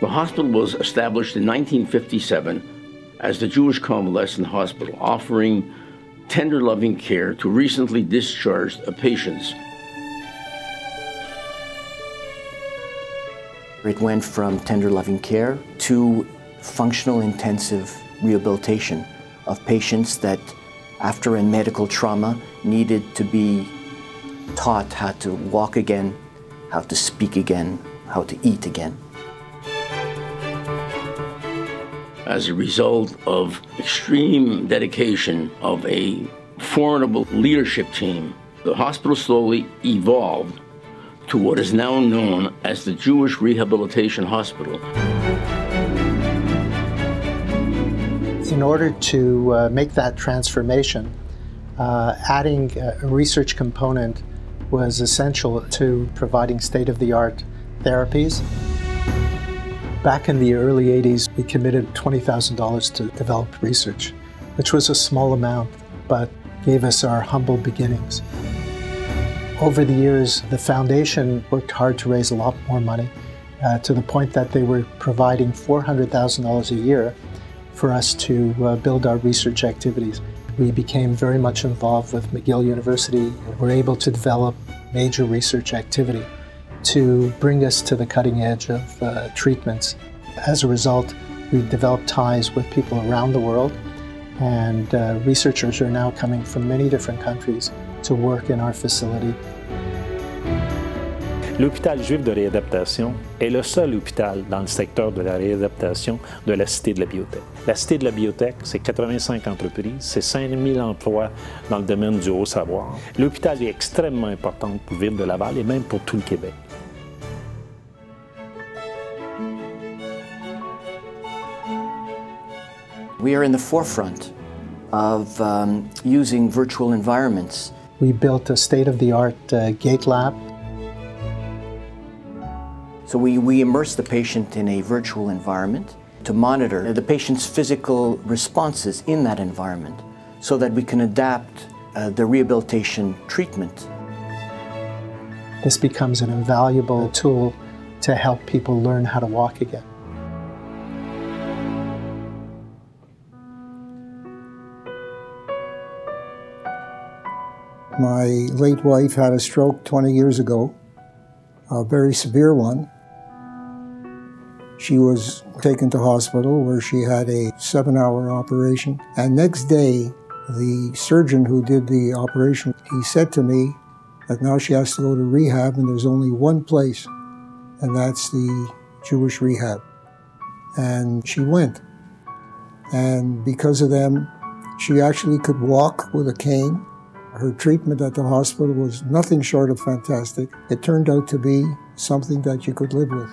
The hospital was established in 1957 as the Jewish Convalescent Hospital, offering tender, loving care to recently discharged patients. It went from tender, loving care to functional intensive rehabilitation of patients that, after a medical trauma, needed to be taught how to walk again, how to speak again, how to eat again. As a result of extreme dedication of a formidable leadership team, the hospital slowly evolved to what is now known as the Jewish Rehabilitation Hospital. In order to make that transformation, adding a research component was essential to providing state-of-the-art therapies. Back in the early 80s, we committed $20,000 to develop research, which was a small amount, but gave us our humble beginnings. Over the years, the foundation worked hard to raise a lot more money, to the point that they were providing $400,000 a year for us to build our research activities. We became very much involved with McGill University and were able to develop major research activity to bring us to the cutting edge of treatments. As a result, we developed ties with people around the world, and researchers are now coming from many different countries to work in our facility. L'Hôpital Juive de Réadaptation est le seul hôpital dans le secteur de la réadaptation de la Cité de la Biotech. La Cité de la Biotech, c'est 85 entreprises, c'est 5000 emplois dans le domaine du haut savoir. L'hôpital est extrêmement important pour la ville de Laval et même pour tout le Québec. We are in the forefront of using virtual environments. We built a state-of-the-art gate lab. So we immerse the patient in a virtual environment to monitor the patient's physical responses in that environment so that we can adapt the rehabilitation treatment. This becomes an invaluable tool to help people learn how to walk again. My late wife had a stroke 20 years ago, a very severe one. She was taken to hospital where she had a 7-hour operation. And next day, the surgeon who did the operation, he said to me that now she has to go to rehab and there's only one place, and that's the Jewish rehab. And she went. And because of them, she actually could walk with a cane. Her treatment at the hospital was nothing short of fantastic. It turned out to be something that you could live with.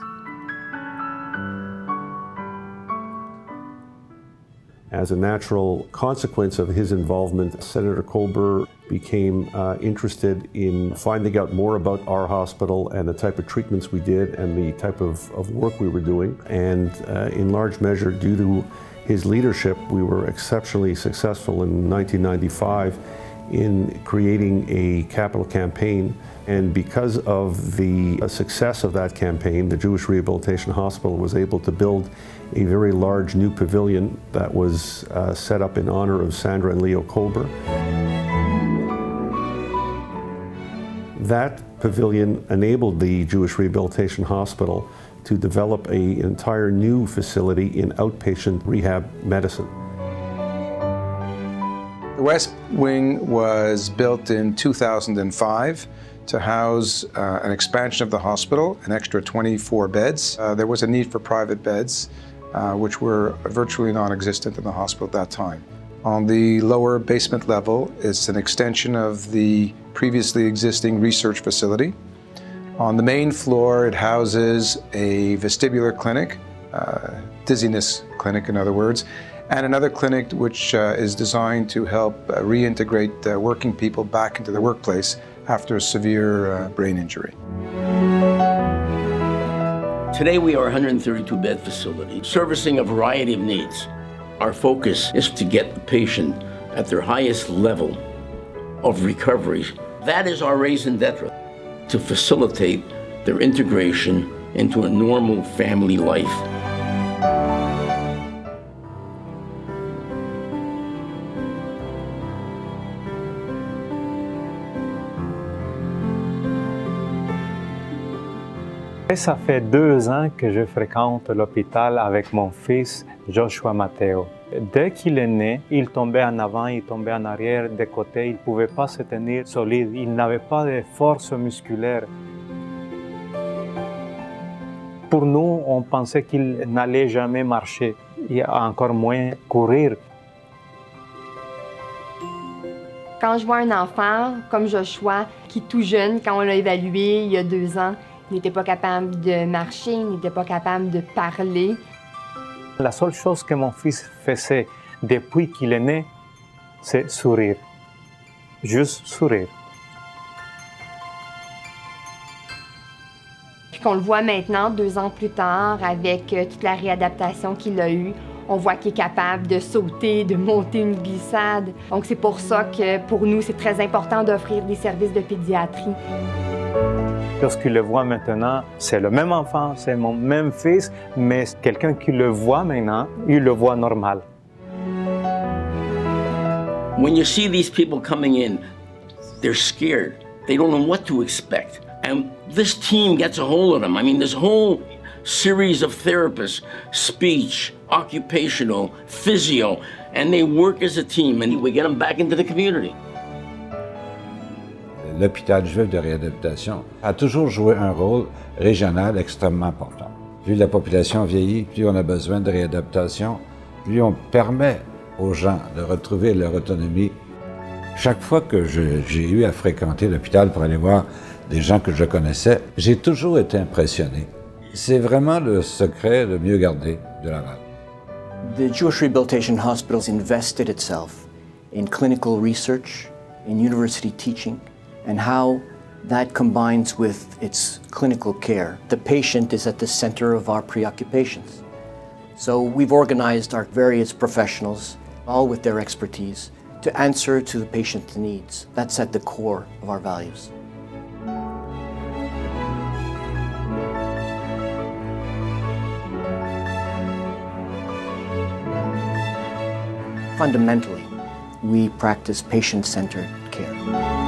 As a natural consequence of his involvement, Senator Colbert became interested in finding out more about our hospital and the type of treatments we did and the type of work we were doing. And in large measure, due to his leadership, we were exceptionally successful in 1995 in creating a capital campaign. And because of the success of that campaign, the Jewish Rehabilitation Hospital was able to build a very large new pavilion that was set up in honor of Sandra and Leo Colbert. That pavilion enabled the Jewish Rehabilitation Hospital to develop an entire new facility in outpatient rehab medicine. The West Wing was built in 2005 to house an expansion of the hospital, an extra 24 beds. There was a need for private beds, which were virtually non-existent in the hospital at that time. On the lower basement level, it's an extension of the previously existing research facility. On the main floor, it houses a vestibular clinic, dizziness clinic in other words, and another clinic which is designed to help reintegrate working people back into the workplace after a severe brain injury. Today we are a 132-bed facility, servicing a variety of needs. Our focus is to get the patient at their highest level of recovery. That is our raison d'etre, to facilitate their integration into a normal family life. Ça fait 2 ans que je fréquente l'hôpital avec mon fils Joshua Matteo. Dès qu'il est né, il tombait en avant, il tombait en arrière, des côtés, il ne pouvait pas se tenir solide, il n'avait pas de force musculaire. Pour nous, on pensait qu'il n'allait jamais marcher, et encore moins courir. Quand je vois un enfant comme Joshua, qui est tout jeune, quand on l'a évalué il y a 2 ans, il n'était pas capable de marcher, il n'était pas capable de parler. La seule chose que mon fils faisait depuis qu'il est né, c'est sourire. Juste sourire. Puis qu'on le voit maintenant, 2 ans plus tard, avec toute la réadaptation qu'il a eue, on voit qu'il est capable de sauter, de monter une glissade. Donc c'est pour ça que pour nous, c'est très important d'offrir des services de pédiatrie. Lorsqu'il le voit maintenant, c'est le même enfant, c'est mon même fils, mais quelqu'un qui le voit maintenant, il le voit normal. When you see these people coming in, they're scared. They don't know what to expect. And this team gets a hold of them. I mean, this whole series of therapists, speech, occupational, physio, and they work as a team, and we get them back into the community. L'Hôpital Juive de Réadaptation a toujours joué un rôle régional extrêmement important. Plus la population vieillit, plus on a besoin de réadaptation, plus on permet aux gens de retrouver leur autonomie. Chaque fois que j'ai eu à fréquenter l'hôpital pour aller voir des gens que je connaissais, j'ai toujours été impressionné. C'est vraiment le secret le mieux gardé de Laval. The Jewish Rehabilitation Hospitals invested itself in clinical research, in university teaching, and how that combines with its clinical care. The patient is at the center of our preoccupations. So we've organized our various professionals, all with their expertise, to answer to the patient's needs. That's at the core of our values. Fundamentally, we practice patient-centered care.